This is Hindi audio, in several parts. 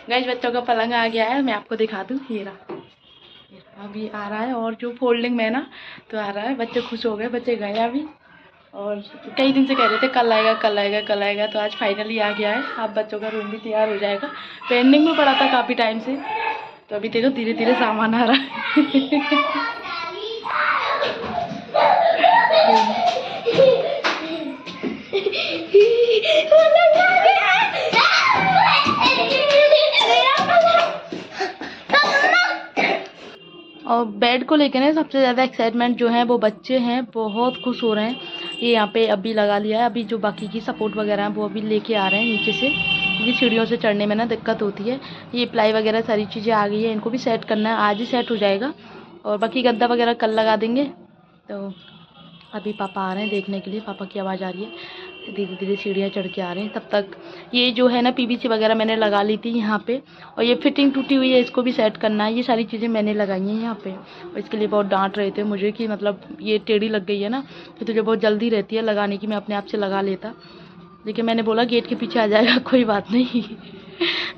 गाइस बच्चों का पलंग आ गया है, मैं आपको दिखा दूँ। ये रहा अभी आ रहा है, और जो फोल्डिंग में ना तो आ रहा है। बच्चे खुश हो गए, बच्चे गए अभी, और कई दिन से कह रहे थे कल आएगा कल आएगा कल आएगा, तो आज फाइनली आ गया है। अब बच्चों का रूम भी तैयार हो जाएगा। पेंडिंग में पड़ा था काफ़ी टाइम से, तो अभी देखो धीरे धीरे सामान आ रहा है। और बेड को लेकर ना सबसे ज़्यादा एक्साइटमेंट जो है वो बच्चे हैं, बहुत खुश हो रहे हैं। ये यहाँ पे अभी लगा लिया है, अभी जो बाकी की सपोर्ट वगैरह है वो अभी लेके आ रहे हैं नीचे से, क्योंकि सीढ़ियों से चढ़ने में ना दिक्कत होती है। ये प्लाई वगैरह सारी चीज़ें आ गई है, इनको भी सेट करना है, आज ही सेट हो जाएगा। और बाकी गद्दा वगैरह कल लगा देंगे। तो अभी पापा आ रहे हैं देखने के लिए, पापा की आवाज़ आ रही है। धीरे धीरे सीढ़ियाँ चढ़ के आ रहे हैं। तब तक ये जो है ना पीवीसी वगैरह मैंने लगा ली थी यहाँ पे, और ये फिटिंग टूटी हुई है, इसको भी सेट करना है। ये सारी चीज़ें मैंने लगाई हैं यहाँ पे, और इसके लिए बहुत डांट रहे थे मुझे कि मतलब ये टेढ़ी लग गई है ना, तो तुझे बहुत जल्दी रहती है लगाने की, मैं अपने आप से लगा लेता। लेकिन मैंने बोला गेट के पीछे आ जाएगा, कोई बात नहीं।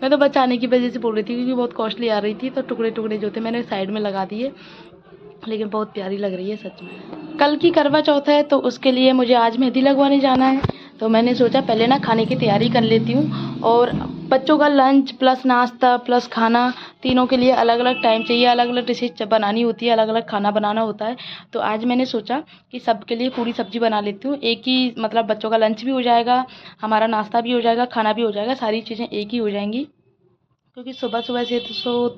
मैं तो बचाने की वजह से बोल रही थी, क्योंकि बहुत कॉस्टली आ रही थी, तो टुकड़े टुकड़े जो थे मैंने साइड में लगा दिए। लेकिन बहुत प्यारी लग रही है सच में। कल की करवा चौथ है, तो उसके लिए मुझे आज मेहंदी लगवाने जाना है। तो मैंने सोचा पहले ना खाने की तैयारी कर लेती हूँ, और बच्चों का लंच प्लस नाश्ता प्लस खाना, तीनों के लिए अलग अलग टाइम चाहिए, अलग अलग डिशेज बनानी होती है, अलग अलग खाना बनाना होता है। तो आज मैंने सोचा कि सबके लिए पूरी सब्जी बना लेती हूँ। एक ही मतलब बच्चों का लंच भी हो जाएगा, हमारा नाश्ता भी हो जाएगा, खाना भी हो जाएगा, सारी चीज़ें एक ही हो जाएंगी। क्योंकि सुबह सुबह से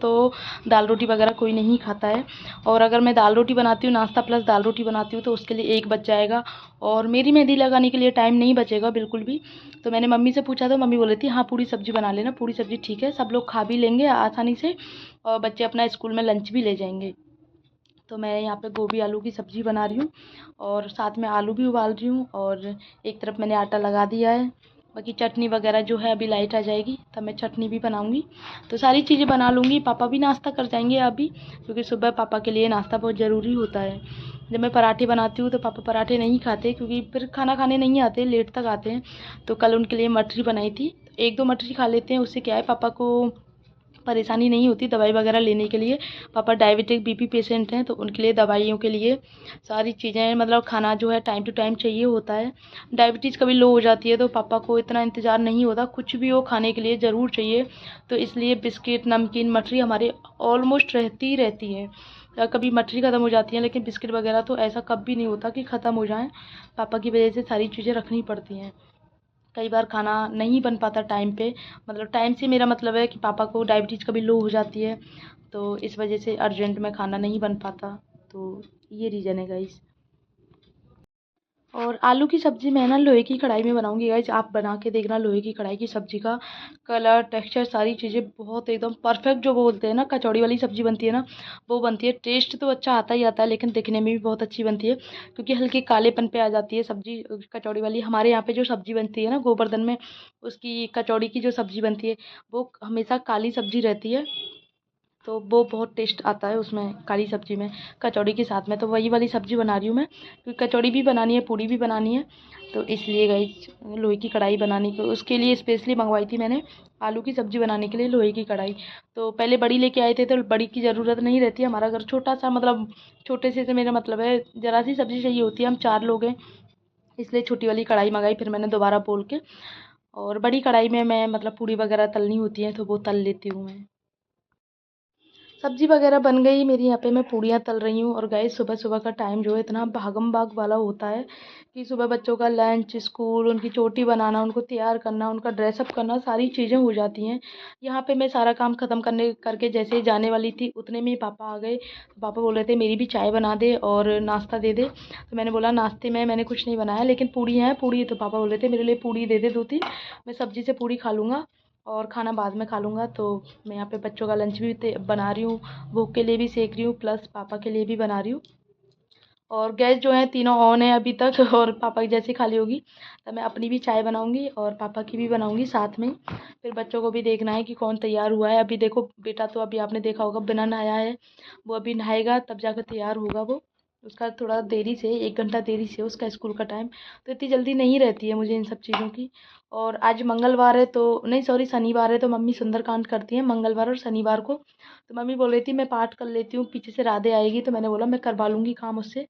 तो दाल रोटी वगैरह कोई नहीं खाता है। और अगर मैं दाल रोटी बनाती हूँ, नाश्ता प्लस दाल रोटी बनाती हूँ, तो उसके लिए एक बच जाएगा, और मेरी मेहंदी लगाने के लिए टाइम नहीं बचेगा बिल्कुल भी। तो मैंने मम्मी से पूछा, तो मम्मी बोली थी हाँ पूरी सब्जी बना लेना, पूरी सब्जी ठीक है, सब लोग खा भी लेंगे आसानी से, और बच्चे अपना स्कूल में लंच भी ले जाएंगे। तो मैं यहाँ पे गोभी आलू की सब्ज़ी बना रही हूँ, और साथ में आलू भी उबाल रही हूँ, और एक तरफ मैंने आटा लगा दिया है। बाकी चटनी वगैरह जो है अभी लाइट आ जाएगी तब मैं चटनी भी बनाऊँगी। तो सारी चीज़ें बना लूँगी। पापा भी नाश्ता कर जाएंगे अभी, क्योंकि सुबह पापा के लिए नाश्ता बहुत ज़रूरी होता है। जब मैं पराठे बनाती हूँ तो पापा पराठे नहीं खाते, क्योंकि फिर खाना खाने नहीं आते, लेट तक आते हैं। तो कल उनके लिए मटरी बनाई थी, एक दो मटरी खा लेते हैं, उससे क्या है पापा को परेशानी नहीं होती दवाई वगैरह लेने के लिए। पापा डायबिटिक बीपी पेशेंट हैं, तो उनके लिए दवाइयों के लिए सारी चीज़ें मतलब खाना जो है टाइम टू टाइम चाहिए होता है। डायबिटीज़ कभी लो हो जाती है तो पापा को इतना इंतज़ार नहीं होता, कुछ भी हो खाने के लिए ज़रूर चाहिए। तो इसलिए बिस्किट नमकीन मठरी हमारे ऑलमोस्ट रहती ही रहती है। कभी मठरी ख़त्म हो जाती है, लेकिन बिस्किट वगैरह तो ऐसा कभी नहीं होता कि ख़त्म हो जाएँ। पापा की वजह से सारी चीज़ें रखनी पड़ती हैं। कई बार खाना नहीं बन पाता टाइम पे, मतलब टाइम से मेरा मतलब है कि पापा को डायबिटीज़ कभी लो हो जाती है, तो इस वजह से अर्जेंट में खाना नहीं बन पाता। तो ये रीज़न है गाइस। और आलू की सब्ज़ी मैं ना लोहे की कढ़ाई में बनाऊंगी गाइस, आप बना के देखना। लोहे की कढ़ाई की सब्ज़ी का कलर टेक्सचर सारी चीज़ें बहुत एकदम परफेक्ट, जो बोलते हैं ना कचौड़ी वाली सब्ज़ी बनती है ना, वो बनती है। टेस्ट तो अच्छा आता ही आता है, लेकिन दिखने में भी बहुत अच्छी बनती है, क्योंकि हल्के कालेपन पे आ जाती है सब्ज़ी कचौड़ी वाली। हमारे यहाँ पे जो सब्ज़ी बनती है ना गोवर्धन में, उसकी कचौड़ी की जो सब्ज़ी बनती है वो हमेशा काली सब्ज़ी रहती है, तो वो बहुत टेस्ट आता है उसमें, काली सब्ज़ी में, कचौड़ी के साथ में। तो वही वाली सब्ज़ी बना रही हूँ मैं, क्योंकि कचौड़ी भी बनानी है, पूड़ी भी बनानी है। तो इसलिए गाइस लोहे की कढ़ाई बनाने को उसके लिए स्पेशली मंगवाई थी मैंने, आलू की सब्ज़ी बनाने के लिए लोहे की कढ़ाई। तो पहले बड़ी लेके आए थे, तो बड़ी की ज़रूरत नहीं रहती, हमारा घर छोटा सा, मतलब छोटे से मेरा मतलब है ज़रा सी सब्ज़ी चाहिए होती है, हम 4 लोग हैं, इसलिए छोटी वाली कढ़ाई मंगाई। फिर मैंने दोबारा बोल के, और बड़ी कढ़ाई में मैं मतलब पूड़ी वगैरह तलनी होती है तो वो तल लेती हूँ मैं। सब्जी वगैरह बन गई मेरी, यहाँ पे मैं पूड़ियाँ तल रही हूँ। और गाइस सुबह सुबह का टाइम जो है इतना भागम भाग वाला होता है कि सुबह बच्चों का लंच, स्कूल, उनकी चोटी बनाना, उनको तैयार करना, उनका ड्रेसअप करना, सारी चीज़ें हो जाती हैं। यहाँ पे मैं सारा काम ख़त्म करने करके जैसे ही जाने वाली थी, उतने में ही पापा आ गए। तो पापा बोल रहे थे मेरी भी चाय बना दे और नाश्ता दे दे। तो मैंने बोला नाश्ते में मैंने कुछ नहीं बनाया, लेकिन पूड़ी है पूड़ी। तो पापा बोल रहे थे मेरे लिए पूड़ी दे दे 2-3, मैं सब्ज़ी से पूड़ी खा लूँगा और खाना बाद में खा लूँगा। तो मैं यहाँ पे बच्चों का लंच भी बना रही हूँ, भूख के लिए भी सेक रही हूँ, प्लस पापा के लिए भी बना रही हूँ। और गैस जो है तीनों ऑन है अभी तक। और पापा की जैसी खाली होगी तब मैं अपनी भी चाय बनाऊँगी और पापा की भी बनाऊँगी साथ में। फिर बच्चों को भी देखना है कि कौन तैयार हुआ है। अभी देखो बेटा तो अभी आपने देखा होगा बिना नहाया है, वो अभी नहाएगा तब जाकर तैयार होगा वो। उसका थोड़ा देरी से 1 घंटा देरी से उसका स्कूल का टाइम, तो इतनी जल्दी नहीं रहती है मुझे इन सब चीज़ों की। और आज मंगलवार है तो नहीं, सॉरी, शनिवार है, तो मम्मी सुंदरकांड करती हैं मंगलवार और शनिवार को। तो मम्मी बोल रही थी मैं पाठ कर लेती हूँ, पीछे से राधे आएगी, तो मैंने बोला मैं करवा लूँगी काम उससे,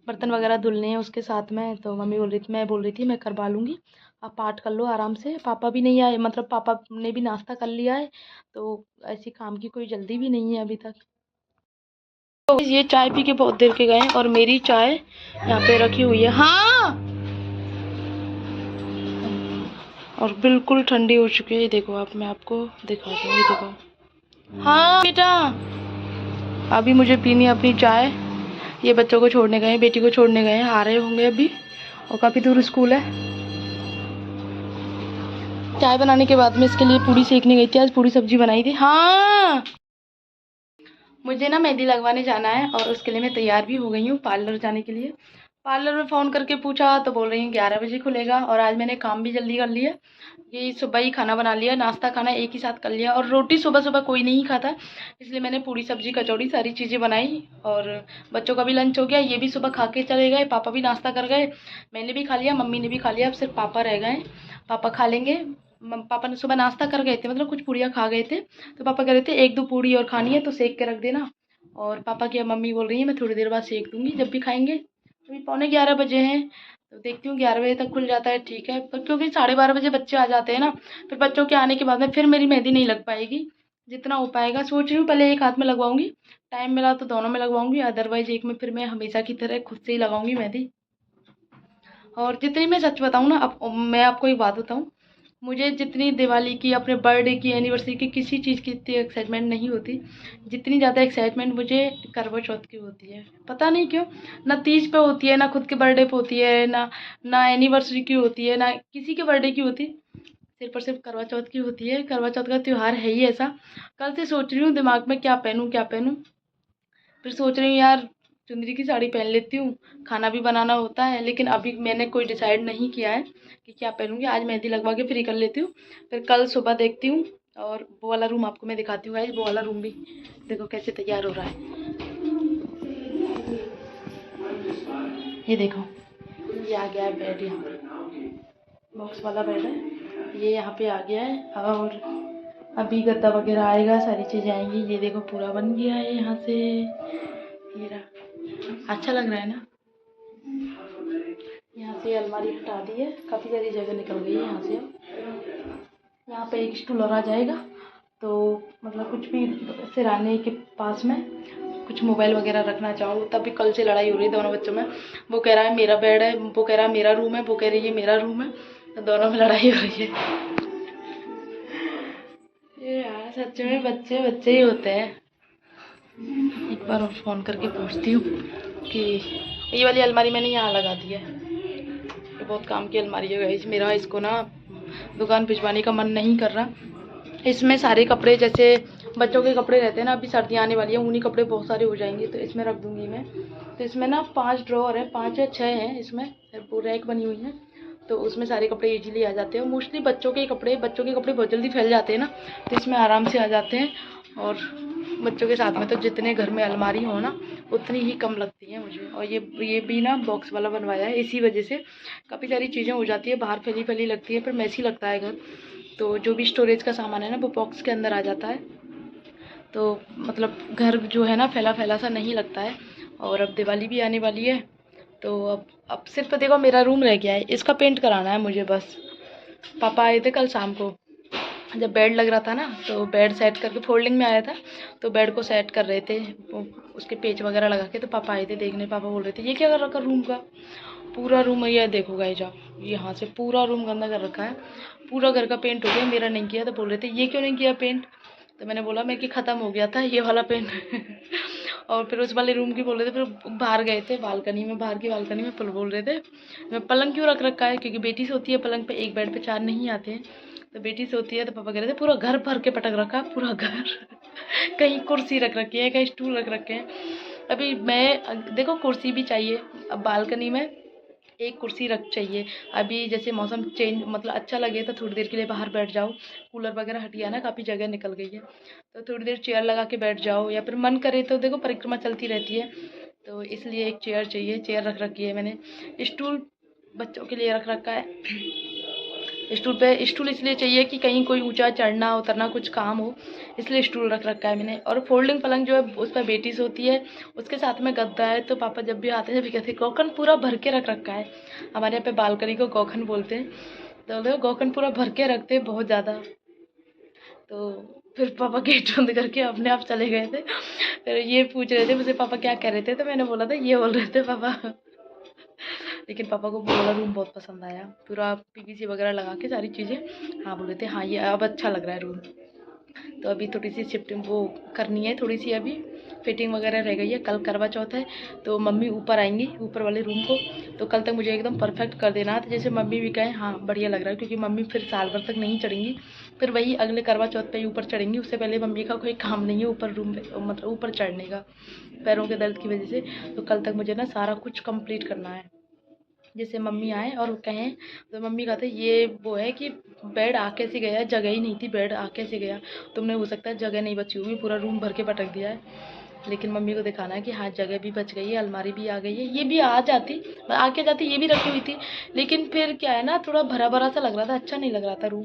बर्तन वगैरह धुलने हैं उसके साथ में। तो मम्मी बोल रही थी, मैं बोल रही थी मैं करवा लूँगी, आप पाठ कर लो आराम से। पापा भी नहीं आए, मतलब पापा ने भी नाश्ता कर लिया है, तो ऐसी काम की कोई जल्दी भी नहीं है अभी तक। तो ये चाय पी के बहुत देर के गए हैं और मेरी चाय यहाँ पे रखी हुई है। हाँ, और बिल्कुल ठंडी हो चुकी है। ये देखो आप, मैं आपको दिखाती हूँ, ये देखो। हाँ बेटा, अभी मुझे पीनी है अपनी चाय। ये बच्चों को छोड़ने गए हैं, बेटी को छोड़ने गए हैं, आ रहे होंगे अभी, और काफ़ी दूर स्कूल है। चाय बनाने के बाद में इसके लिए पूड़ी सेकने गई थी, आज पूड़ी सब्जी बनाई थी। हाँ, मुझे ना मेहंदी लगवाने जाना है और उसके लिए मैं तैयार भी हो गई हूँ पार्लर जाने के लिए। पार्लर में फ़ोन करके पूछा तो बोल रही हैं 11 बजे खुलेगा, और आज मैंने काम भी जल्दी कर लिया। ये सुबह ही खाना बना लिया, नाश्ता खाना एक ही साथ कर लिया, और रोटी सुबह सुबह कोई नहीं खाता, इसलिए मैंने पूड़ी सब्जी कचौड़ी सारी चीज़ें बनाई। और बच्चों का भी लंच हो गया, ये भी सुबह खा के चले गए, पापा भी नाश्ता कर गए, मैंने भी खा लिया, मम्मी ने भी खा लिया, अब सिर्फ पापा रह गए। पापा खा लेंगे। पापा ने सुबह नाश्ता कर गए थे, मतलब कुछ पूड़ियाँ खा गए थे, तो पापा कह रहे थे 1-2 पूड़ी और खानी है तो सेक के रख देना। और पापा की अब मम्मी बोल रही है मैं थोड़ी देर बाद सेक दूंगी जब भी खाएंगे। अभी 11:15 बजे हैं, तो देखती हूँ 11 बजे तक खुल जाता है ठीक है, पर क्योंकि 12:30 बजे बच्चे आ जाते हैं ना, फिर बच्चों के आने के बाद में फिर मेरी मेहंदी नहीं लग पाएगी। जितना हो पाएगा सोच रही हूँ पहले एक हाथ में लगवाऊंगी, टाइम मिला तो दोनों में लगवाऊंगी, अदरवाइज एक में फिर मैं हमेशा की तरह खुद से ही लगाऊंगी मेहंदी। और जितनी मैं सच बताऊँ ना, अब मैं आपको एक बात बताऊँ, मुझे जितनी दिवाली की, अपने बर्थडे की, एनिवर्सरी की, किसी चीज़ की इतनी एक्साइटमेंट नहीं होती जितनी ज़्यादा एक्साइटमेंट मुझे करवा चौथ की होती है। पता नहीं क्यों, ना तीज पे होती है, ना खुद के बर्थडे पे होती है, ना ना एनिवर्सरी की होती है, ना किसी के बर्थडे की होती, सिर्फ और सिर्फ करवा चौथ की होती है। करवा चौथ का त्यौहार है ही ऐसा। कल से सोच रही हूँ दिमाग में क्या पहनूँ क्या पहनूँ, फिर सोच रही हूँ यार चुंदरी की साड़ी पहन लेती हूँ, खाना भी बनाना होता है, लेकिन अभी मैंने कोई डिसाइड नहीं किया है कि क्या पहनूंगी। आज मेहंदी लगवा के फ्री कर लेती हूँ, फिर कल सुबह देखती हूँ। और वो वाला रूम आपको मैं दिखाती हूँ गाइस, वो वाला रूम भी देखो कैसे तैयार हो रहा है। ये देखो, ये आ गया है बेड, यहाँ पे बॉक्स वाला बेड है, ये यहाँ पे आ गया है। और अभी गद्दा वगैरह आएगा, सारी चीज़ें आएंगी। ये देखो पूरा बन गया है यहाँ से, ये रहा। अच्छा लग रहा है ना। यहाँ से अलमारी हटा दी है, काफ़ी सारी जगह निकल गई है यहाँ से। यहाँ पे एक स्टूल और आ जाएगा, तो मतलब कुछ भी सिराने के पास में कुछ मोबाइल वगैरह रखना चाहो। तभी कल से लड़ाई हो रही है दोनों बच्चों में, वो कह रहा है मेरा बेड है, वो कह रहा है मेरा रूम है, वो कह रही है मेरा रूम है, तो दोनों में लड़ाई हो रही है। ये यार सच में बच्चे बच्चे ही होते हैं। एक बार और फ़ोन करके पूछती हूँ कि ये वाली अलमारी मैंने यहाँ लगा दी है, ये बहुत काम की अलमारी है गाइस। मेरा इसको ना दुकान भिजवाने का मन नहीं कर रहा। इसमें सारे कपड़े, जैसे बच्चों के कपड़े रहते हैं ना, अभी सर्दियाँ आने वाली है, ऊनी कपड़े बहुत सारे हो जाएंगे, तो इसमें रख दूंगी मैं। तो इसमें ना 5 ड्रॉअर है, 5 या 6 हैं, इसमें रैक बनी हुई है, तो उसमें सारे कपड़े इजीली आ जाते हैं। मोस्टली बच्चों के कपड़े बहुत जल्दी फैल जाते हैं ना, तो इसमें आराम से आ जाते हैं। और बच्चों के साथ में तो जितने घर में अलमारी हो ना उतनी ही कम लगती है मुझे। और ये भी ना बॉक्स वाला बनवाया है, इसी वजह से काफ़ी सारी चीज़ें हो जाती है, बाहर फैली फैली लगती है, फिर मैसी लगता है घर। तो जो भी स्टोरेज का सामान है ना वो बॉक्स के अंदर आ जाता है, तो मतलब घर जो है ना फैला फैला सा नहीं लगता है। और अब दिवाली भी आने वाली है, तो अब सिर्फ देखो मेरा रूम रह गया है, इसका पेंट कराना है मुझे बस। पापा आए थे कल शाम को, जब बेड लग रहा था ना, तो बेड सेट करके फोल्डिंग में आया था, तो बेड को सेट कर रहे थे वो, उसके पेच वगैरह लगा के, तो पापा आए थे देखने। पापा बोल रहे थे ये क्या कर रखा रूम का, पूरा रूम ये देखो गाइस आप, यहाँ से पूरा रूम गंदा कर रखा है, पूरा घर का पेंट हो गया, मेरा नहीं किया। तो बोल रहे थे ये क्यों नहीं किया पेंट, तो मैंने बोला मैं कि ख़त्म हो गया था ये वाला पेंट। और फिर उस वाले रूम की बोल रहे थे, फिर बाहर गए थे बालकनी में, बाहर की बालकनी में बोल रहे थे मैं पलंग क्यों रख रखा है, क्योंकि बेटी सोती है पलंग पे, एक बेड पे 4 नहीं आते हैं, तो बेटी सोती है। तो पापा कह रहे थे पूरा घर भर के पटक रखा, पूरा घर। कहीं कुर्सी रख रखी है, कहीं स्टूल रख रखे हैं। अभी मैं देखो कुर्सी भी चाहिए, अब बालकनी में एक कुर्सी रख चाहिए। अभी जैसे मौसम चेंज मतलब अच्छा लगे तो थोड़ी देर के लिए बाहर बैठ जाओ, कूलर वगैरह हटिया ना, काफ़ी जगह निकल गई है, तो थोड़ी देर चेयर लगा के बैठ जाओ, या फिर मन करे तो देखो परिक्रमा चलती रहती है, तो इसलिए एक चेयर चाहिए, चेयर रख रखी है मैंने। स्टूल बच्चों के लिए रख रखा है। स्टूल इसलिए चाहिए कि कहीं कोई ऊंचा चढ़ना उतरना कुछ काम हो, इसलिए स्टूल रख रखा है मैंने। और फोल्डिंग पलंग जो है उस पर बेटी सोती है, उसके साथ में गद्दा है। तो पापा जब भी आते हैं जब भी कहते हैं गोखन पूरा भर के रख रखा है। हमारे यहाँ पे बालकनी को गोखन बोलते हैं। तो लोग गोखन पूरा भर के रखते हैं बहुत ज़्यादा। तो फिर पापा गेट बंद करके अपने आप चले गए थे। फिर ये पूछ रहे थे मुझे पापा क्या कह रहे थे, तो मैंने बोला था ये बोल रहे थे पापा। लेकिन पापा को वो वाला रूम बहुत पसंद आया, पूरा पीवीसी वगैरह लगा के सारी चीज़ें। हाँ बोल रहे थे हाँ ये अब अच्छा लग रहा है रूम। तो अभी थोड़ी सी शिफ्टिंग वो करनी है, थोड़ी सी अभी फिटिंग वगैरह रह गई है। कल करवा चौथ है तो मम्मी ऊपर आएंगी ऊपर वाले रूम को, तो कल तक मुझे एकदम परफेक्ट कर देना है। तो जैसे मम्मी भी कहें हाँ बढ़िया लग रहा है, क्योंकि मम्मी फिर साल भर तक नहीं चढ़ेंगी, फिर वही अगले करवा चौथ पे ही ऊपर चढ़ेंगी। उससे पहले मम्मी का कोई काम नहीं है ऊपर रूम मतलब ऊपर चढ़ने का, पैरों के दर्द की वजह से। तो कल तक मुझे ना सारा कुछ कंप्लीट करना है। जैसे मम्मी आए और कहें तो मम्मी कहते ये वो है कि बेड आ कैसे गया, जगह ही नहीं थी, बेड आ कैसे गया। तुमने हो सकता है जगह नहीं बची होगी, पूरा रूम भर के पटक दिया है। लेकिन मम्मी को दिखाना है कि हाँ जगह भी बच गई है, अलमारी भी आ गई है। ये भी आ जाती आके जाती, ये भी रखी हुई थी, लेकिन फिर क्या है ना थोड़ा भरा भरा सा लग रहा था, अच्छा नहीं लग रहा था रूम।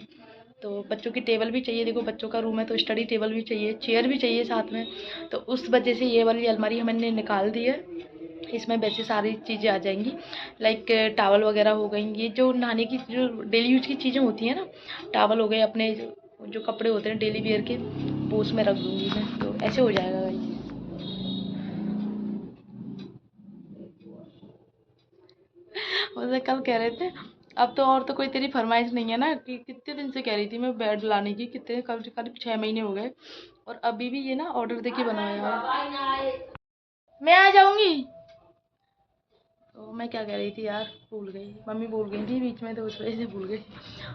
तो बच्चों की टेबल भी चाहिए, देखो बच्चों का रूम है तो स्टडी टेबल भी चाहिए, चेयर भी चाहिए साथ में। तो उस वजह से ये वाली अलमारी हमने निकाल दी है। इसमें वैसे सारी चीज़ें आ जाएंगी, लाइक टावल वगैरह हो गई, ये जो नहाने की जो डेली यूज की चीज़ें होती हैं ना, टावल हो गए अपने जो कपड़े होते हैं डेली वेयर के, वो उसमें रख दूँगी मैं। तो ऐसे हो जाएगा भाई। मुझे कल कह रहे थे अब तो और तो कोई तेरी फरमाइश नहीं है ना, कि कितने दिन से कह रही थी मैं बेड लाने की, कितने करीब 6 महीने हो गए, और अभी भी ये ना ऑर्डर देके बनवाया है। मैं आ जाऊंगी। तो मैं क्या कह रही थी यार, भूल गई, मम्मी बोल गई थी बीच में तो उस वजह से भूल गई।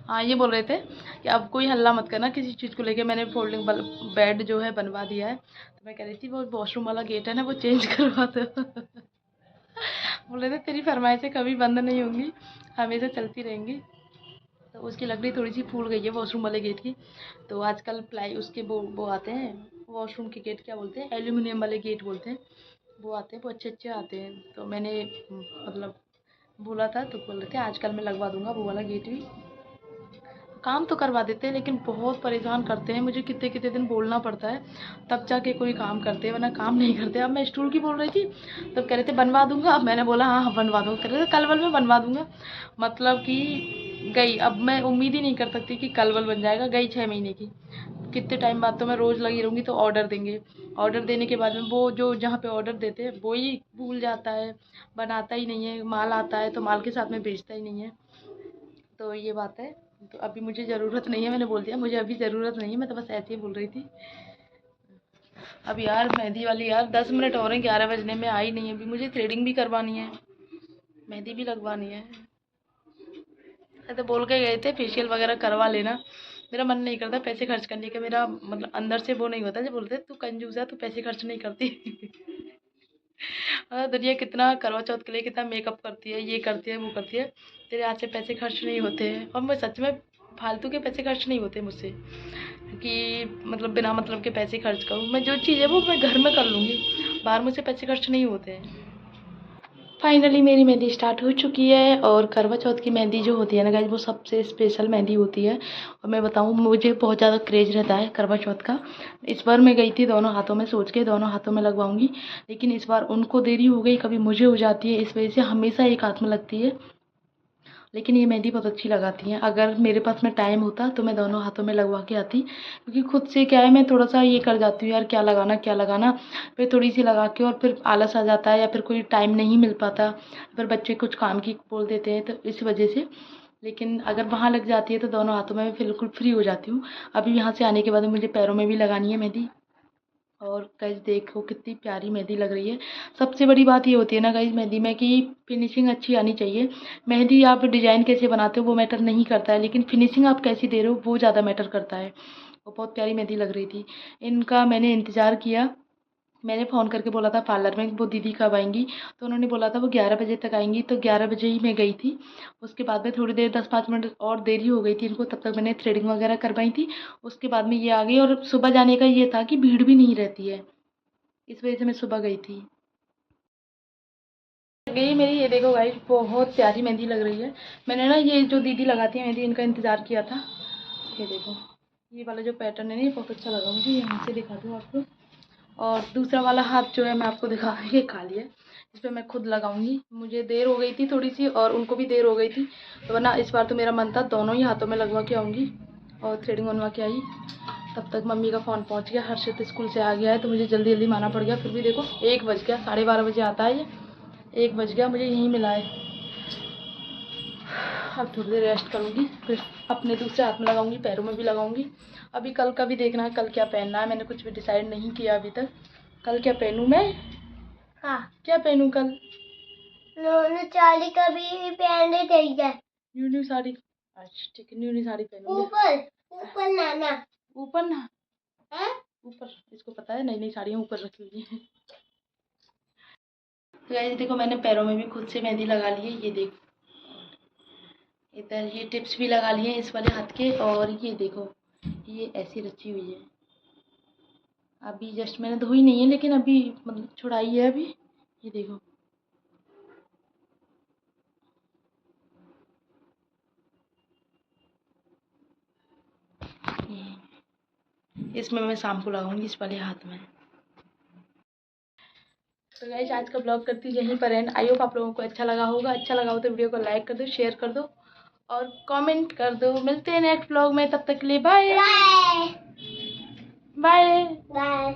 हाँ ये बोल रहे थे कि अब कोई हल्ला मत करना किसी चीज़ को लेके, मैंने फोल्डिंग बेड जो है बनवा दिया है। तो मैं कह रही थी वो वॉशरूम वाला गेट है ना वो चेंज करवा दो। बोल रहे थे तेरी फरमाइशें कभी बंद नहीं होंगी, हमेशा चलती रहेंगी। तो उसकी लकड़ी थोड़ी सी फूल गई है वॉशरूम वाले गेट की। तो आजकल प्लाई उसके वो आते हैं, वॉशरूम के गेट क्या बोलते हैं, एल्यूमिनियम वाले गेट बोलते हैं, वो आते हैं, वो अच्छे अच्छे आते हैं। तो मैंने मतलब बोला था तो बोल रहे थे आजकल मैं लगवा दूंगा वो वाला गेट भी। काम तो करवा देते हैं लेकिन बहुत परेशान करते हैं, मुझे कितने कितने दिन बोलना पड़ता है तब जाके कोई काम करते हैं, वरना काम नहीं करते। अब मैं स्टूल की बोल रही थी तब कह रहे थे बनवा दूंगा, अब मैंने बोला हाँ हाँ बनवा दूंगा, कह रहे थे कल वल में बनवा दूंगा। मतलब कि गई, अब मैं उम्मीद ही नहीं कर सकती कि कल वल बन जाएगा, गई 6 महीने की। कितने टाइम बाद तो मैं रोज़ लगी रहूँगी, तो ऑर्डर देंगे, ऑर्डर देने के बाद में वो जो जहाँ पे ऑर्डर देते हैं वो ही भूल जाता है, बनाता ही नहीं है, माल आता है तो माल के साथ में बेचता ही नहीं है। तो ये बात है। तो अभी मुझे ज़रूरत नहीं है, मैंने बोल दिया मुझे अभी ज़रूरत नहीं है, मैं तो बस ऐसे ही बोल रही थी। अब यार मेहंदी वाली यार 10 मिनट और हैं, 11 बजने में आई नहीं है, अभी मुझे थ्रेडिंग भी करवानी है, मेहंदी भी लगवानी है। तो बोल के गए थे फेशियल वगैरह करवा लेना, मेरा मन नहीं करता पैसे खर्च करने का, मेरा मतलब अंदर से वो नहीं होता जो बोलते तू कंजूस है तू पैसे खर्च नहीं करती। दुनिया कितना करवा चौथ के लिए कितना मेकअप करती है, ये करती है वो करती है, तेरे हाथ से पैसे खर्च नहीं होते हैं। और मैं सच में फालतू के पैसे खर्च नहीं होते मुझसे, कि मतलब बिना मतलब के पैसे खर्च करूँ, मैं जो चीज़ है वो मैं घर में कर लूँगी, बाहर मुझसे पैसे खर्च नहीं होते हैं। फाइनली मेरी मेहंदी स्टार्ट हो चुकी है, और करवा चौथ की मेहंदी जो होती है ना गाइज वो सबसे स्पेशल मेहंदी होती है। और मैं बताऊँ मुझे बहुत ज़्यादा क्रेज रहता है करवा चौथ का। इस बार मैं गई थी दोनों हाथों में सोच के दोनों हाथों में लगवाऊंगी, लेकिन इस बार उनको देरी हो गई, कभी मुझे हो जाती है, इस वजह से हमेशा एक हाथ में लगती है। लेकिन ये मेहंदी बहुत अच्छी लगाती हैं, अगर मेरे पास में टाइम होता तो मैं दोनों हाथों में लगवा के आती, क्योंकि खुद से क्या है मैं थोड़ा सा ये कर जाती हूँ यार क्या लगाना क्या लगाना, फिर थोड़ी सी लगा के और फिर आलस आ जाता है, या फिर कोई टाइम नहीं मिल पाता, फिर बच्चे कुछ काम की बोल देते हैं, तो इस वजह से। लेकिन अगर वहाँ लग जाती है तो दोनों हाथों में मैं बिल्कुल फ्री हो जाती हूँ। अभी यहाँ से आने के बाद मुझे पैरों में भी लगानी है मेहंदी। और गाइस देखो कितनी प्यारी मेहंदी लग रही है। सबसे बड़ी बात ये होती है ना गाइस मेहंदी में कि फिनिशिंग अच्छी आनी चाहिए। मेहंदी आप डिज़ाइन कैसे बनाते हो वो मैटर नहीं करता है, लेकिन फिनिशिंग आप कैसी दे रहे हो वो ज़्यादा मैटर करता है। वो बहुत प्यारी मेहंदी लग रही थी। इनका मैंने इंतज़ार किया, मैंने फ़ोन करके बोला था पार्लर में वो दीदी कब आएंगी, तो उन्होंने बोला था वो 11 बजे तक आएंगी, तो 11 बजे ही मैं गई थी। उसके बाद में थोड़ी देर 10-5 मिनट और देरी हो गई थी इनको, तब तक मैंने थ्रेडिंग वगैरह करवाई थी। उसके बाद में ये आ गई, और सुबह जाने का ये था कि भीड़ भी नहीं रहती है, इस वजह से मैं सुबह गई थी। गई मेरी। ये देखो गाइस, बहुत प्यारी मेहंदी लग रही है। मैंने ना ये जो दीदी लगाती है मेहंदी, इनका इंतज़ार किया था। ये देखो, ये वाला जो पैटर्न है ना, ये बहुत अच्छा लगा मुझे। यहाँ से दिखा दूँ आपको। और दूसरा वाला हाथ जो है मैं आपको दिखा, ये काली है, इस पर मैं खुद लगाऊंगी। मुझे देर हो गई थी थोड़ी सी, और उनको भी देर हो गई थी, तो वरना इस बार तो मेरा मन था दोनों ही हाथों में लगवा के आऊँगी और थ्रेडिंग बनवा के आई। तब तक मम्मी का फ़ोन पहुंच गया, हर्षित स्कूल से आ गया है, तो मुझे जल्दी जल्दी माना पड़ गया। फिर भी देखो 1 बज गया, 12:30 बजे आता है ये, 1 बज गया, मुझे यहीं मिला है। अब थोड़ी देर रेस्ट करूँगी, फिर अपने दूसरे हाथ में लगाऊंगी, पैरों में भी लगाऊंगी। अभी कल का भी देखना है, कल क्या पहनना है, मैंने कुछ भी डिसाइड नहीं किया अभी तक। कल क्या पहनूँ मैं? हाँ, क्या पहनूँ कल? साड़ी का भी पहनने चाहिए। न्यू साड़ी, अच्छा ठीक है, न्यू साड़ी पहनूंगी। ऊपर ना, ऊपर ना, ऊपर, इसको पता है नई नई साड़ियाँ ऊपर रख लीजिए। तो गाइस देखो, मैंने पैरों में भी खुद से मेहंदी लगा ली है। ये देखो, इधर ये टिप्स भी लगा लिए इस वाले हाथ के, और ये देखो ये ऐसी रची हुई है। अभी जस्ट मैंने धोई नहीं है, लेकिन अभी मतलब छुड़ाई है अभी। ये देखो, इसमें मैं शाम को लगाऊंगी इस वाले हाथ में। तो गाइस आज का ब्लॉग करती हूँ यहीं पर एंड। आई होप आप लोगों को अच्छा लगा होगा। अच्छा लगा हो तो वीडियो को लाइक कर दो, शेयर कर दो और कमेंट कर दो। मिलते हैं नेक्स्ट ब्लॉग में, तब तक के लिए बाय बाय बाय।